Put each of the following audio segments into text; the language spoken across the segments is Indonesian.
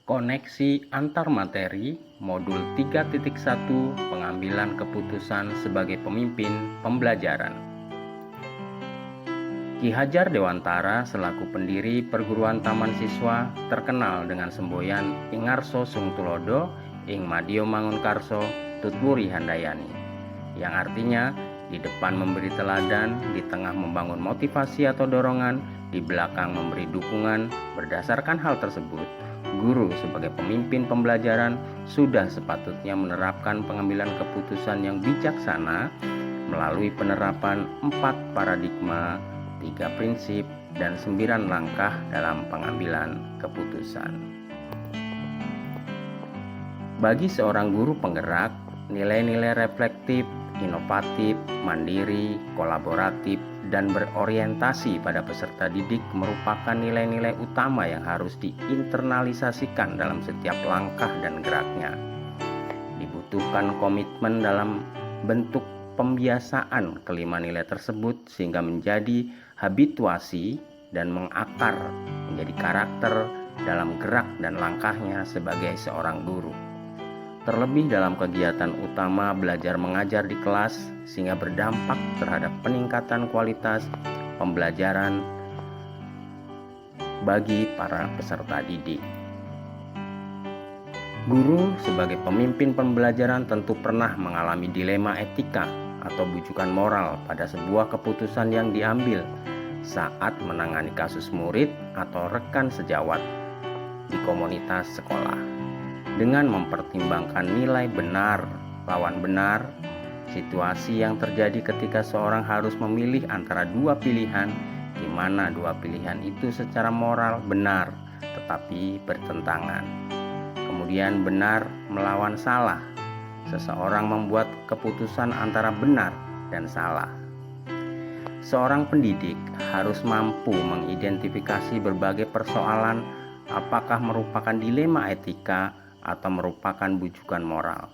Koneksi antar materi modul 3.1 pengambilan keputusan sebagai pemimpin pembelajaran. Ki Hajar Dewantara selaku pendiri perguruan taman siswa terkenal dengan semboyan Ingarso Sungtulodo ing Madio Mangunkarso Tutwuri Handayani, yang artinya di depan memberi teladan, di tengah membangun motivasi atau dorongan, di belakang memberi dukungan. Berdasarkan hal tersebut, guru sebagai pemimpin pembelajaran sudah sepatutnya menerapkan pengambilan keputusan yang bijaksana melalui penerapan 4 paradigma, 3 prinsip, dan 9 langkah dalam pengambilan keputusan. Bagi seorang guru penggerak, nilai-nilai reflektif, inovatif, mandiri, kolaboratif, dan berorientasi pada peserta didik merupakan nilai-nilai utama yang harus diinternalisasikan dalam setiap langkah dan geraknya. Dibutuhkan komitmen dalam bentuk pembiasaan kelima nilai tersebut sehingga menjadi habituasi dan mengakar menjadi karakter dalam gerak dan langkahnya sebagai seorang guru. Terlebih dalam kegiatan utama belajar mengajar di kelas sehingga berdampak terhadap peningkatan kualitas pembelajaran bagi para peserta didik. Guru sebagai pemimpin pembelajaran tentu pernah mengalami dilema etika atau bujukan moral pada sebuah keputusan yang diambil saat menangani kasus murid atau rekan sejawat di komunitas sekolah. Dengan mempertimbangkan nilai benar lawan benar, situasi yang terjadi ketika seorang harus memilih antara dua pilihan, di mana dua pilihan itu secara moral benar tetapi bertentangan. Kemudian benar melawan salah, seseorang membuat keputusan antara benar dan salah. Seorang pendidik harus mampu mengidentifikasi berbagai persoalan, apakah merupakan dilema etika atau merupakan bujukan moral.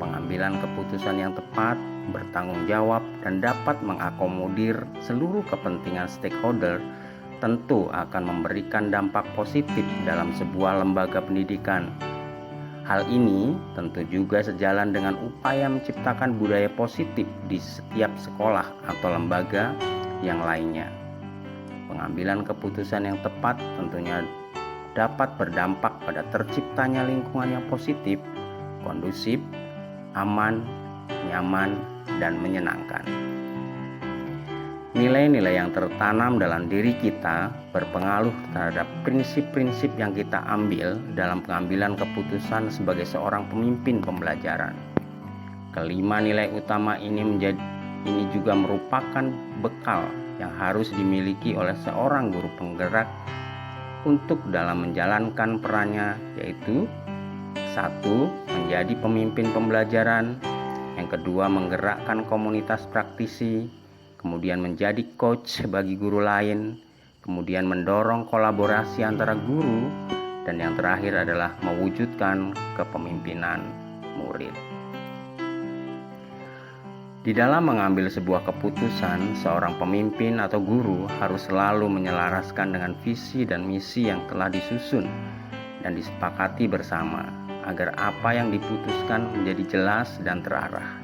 Pengambilan keputusan yang tepat, bertanggung jawab, dan dapat mengakomodir seluruh kepentingan stakeholder tentu akan memberikan dampak positif dalam sebuah lembaga pendidikan. Hal ini tentu juga sejalan dengan upaya menciptakan budaya positif di setiap sekolah atau lembaga yang lainnya. Pengambilan keputusan yang tepat tentunya dapat berdampak pada terciptanya lingkungan yang positif, kondusif, aman, nyaman, dan menyenangkan. Nilai-nilai yang tertanam dalam diri kita berpengaruh terhadap prinsip-prinsip yang kita ambil dalam pengambilan keputusan sebagai seorang pemimpin pembelajaran. Kelima nilai utama ini juga merupakan bekal yang harus dimiliki oleh seorang guru penggerak untuk dalam menjalankan perannya, yaitu 1. Menjadi pemimpin pembelajaran, yang kedua menggerakkan komunitas praktisi, kemudian menjadi coach bagi guru lain, kemudian mendorong kolaborasi antara guru, dan yang terakhir adalah mewujudkan kepemimpinan murid. Di dalam mengambil sebuah keputusan, seorang pemimpin atau guru harus selalu menyelaraskan dengan visi dan misi yang telah disusun dan disepakati bersama, agar apa yang diputuskan menjadi jelas dan terarah.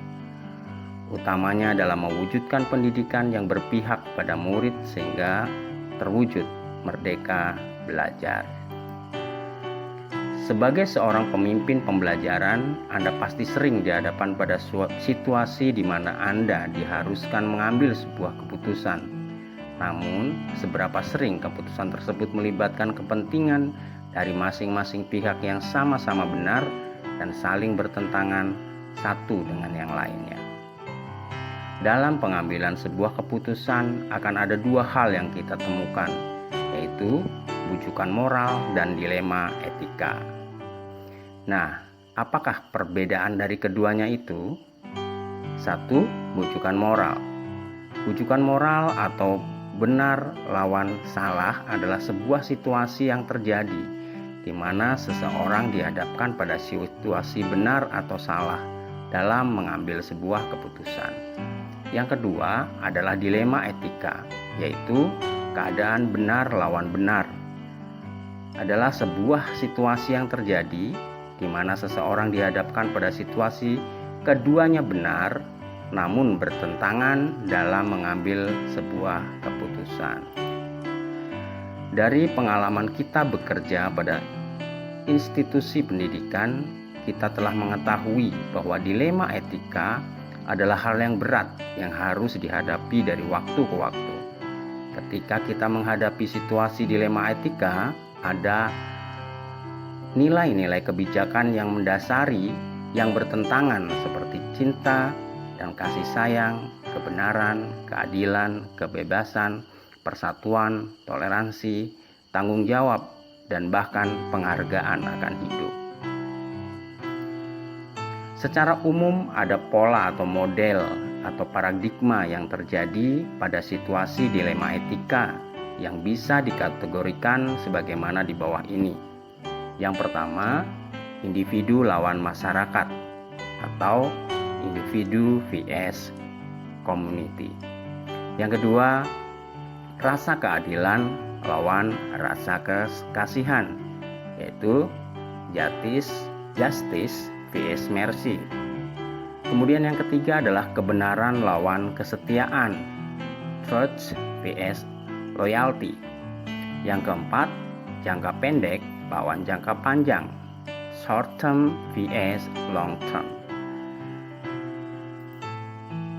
Utamanya adalah mewujudkan pendidikan yang berpihak pada murid sehingga terwujud merdeka belajar. Sebagai seorang pemimpin pembelajaran, Anda pasti sering dihadapkan pada situasi di mana Anda diharuskan mengambil sebuah keputusan. Namun, seberapa sering keputusan tersebut melibatkan kepentingan dari masing-masing pihak yang sama-sama benar dan saling bertentangan satu dengan yang lainnya. Dalam pengambilan sebuah keputusan akan ada dua hal yang kita temukan, yaitu bujukan moral dan dilema etika. Nah, apakah perbedaan dari keduanya itu? 1. Bujukan moral. Bujukan moral atau benar lawan salah adalah sebuah situasi yang terjadi di mana seseorang dihadapkan pada situasi benar atau salah dalam mengambil sebuah keputusan. Yang kedua adalah dilema etika, yaitu keadaan benar lawan benar. adalah sebuah situasi yang terjadi di mana seseorang dihadapkan pada situasi keduanya benar namun bertentangan dalam mengambil sebuah keputusan. Dari pengalaman kita bekerja pada institusi pendidikan, kita telah mengetahui bahwa dilema etika adalah hal yang berat yang harus dihadapi dari waktu ke waktu. Ketika kita menghadapi situasi dilema etika, ada nilai-nilai kebijakan yang mendasari yang bertentangan seperti cinta dan kasih sayang, kebenaran, keadilan, kebebasan, persatuan, toleransi, tanggung jawab, dan bahkan penghargaan akan hidup. Secara umum ada pola atau model atau paradigma yang terjadi pada situasi dilema etika yang bisa dikategorikan sebagaimana di bawah ini. Yang pertama, individu lawan masyarakat atau individu vs community. Yang kedua, rasa keadilan lawan rasa kasihan, yaitu justice vs mercy. Kemudian yang ketiga adalah kebenaran lawan kesetiaan, truth vs loyalty. Yang keempat, jangka pendek lawan jangka panjang, short term vs long term.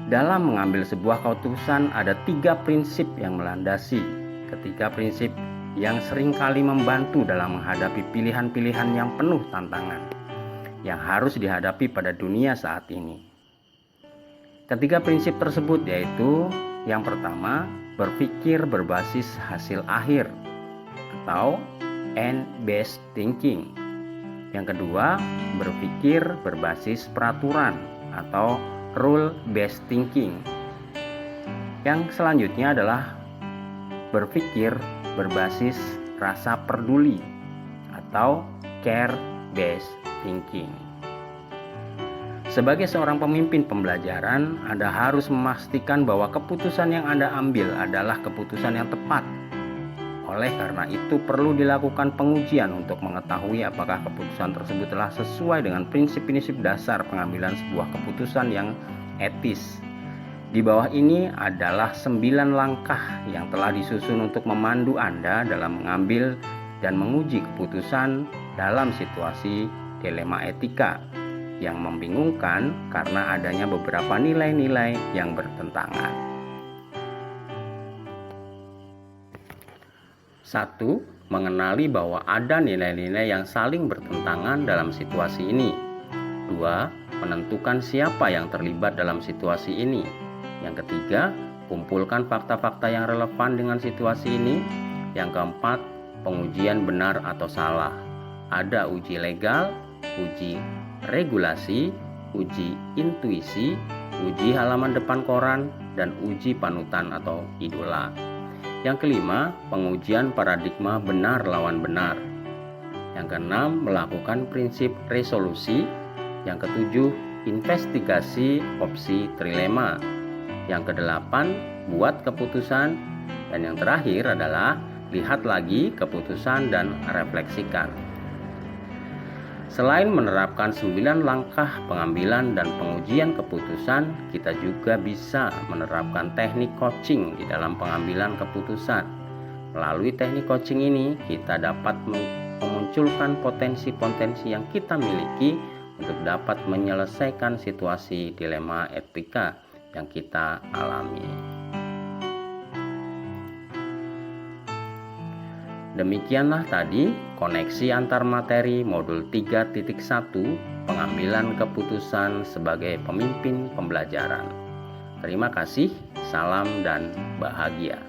Dalam mengambil sebuah keputusan ada 3 prinsip yang melandasi. Ketiga prinsip yang seringkali membantu dalam menghadapi pilihan-pilihan yang penuh tantangan yang harus dihadapi pada dunia saat ini. Ketiga prinsip tersebut yaitu yang pertama, berpikir berbasis hasil akhir atau end-based thinking. Yang kedua, berpikir berbasis peraturan atau rule-based thinking. Yang selanjutnya adalah berpikir berbasis rasa peduli atau care-based thinking. Sebagai seorang pemimpin pembelajaran, Anda harus memastikan bahwa keputusan yang Anda ambil adalah keputusan yang tepat. Oleh karena itu perlu dilakukan pengujian untuk mengetahui apakah keputusan tersebut telah sesuai dengan prinsip-prinsip dasar pengambilan sebuah keputusan yang etis. Di bawah ini adalah 9 langkah yang telah disusun untuk memandu Anda dalam mengambil dan menguji keputusan dalam situasi dilema etika yang membingungkan karena adanya beberapa nilai-nilai yang bertentangan. 1. Mengenali bahwa ada nilai-nilai yang saling bertentangan dalam situasi ini. 2. Menentukan siapa yang terlibat dalam situasi ini. Yang ketiga, kumpulkan fakta-fakta yang relevan dengan situasi ini. Yang keempat, pengujian benar atau salah. Ada uji legal, uji regulasi, uji intuisi, uji halaman depan koran, dan uji panutan atau idola. Yang kelima, pengujian paradigma benar lawan benar. Yang keenam, melakukan prinsip resolusi. Yang ketujuh, investigasi opsi trilema. Yang kedelapan, buat keputusan. Dan yang terakhir adalah lihat lagi keputusan dan refleksikan. Selain menerapkan 9 langkah pengambilan dan pengujian keputusan, kita juga bisa menerapkan teknik coaching di dalam pengambilan keputusan. Melalui teknik coaching ini, kita dapat memunculkan potensi-potensi yang kita miliki untuk dapat menyelesaikan situasi dilema etika yang kita alami. Demikianlah tadi koneksi antar materi modul 3.1 pengambilan keputusan sebagai pemimpin pembelajaran. Terima kasih, salam dan bahagia.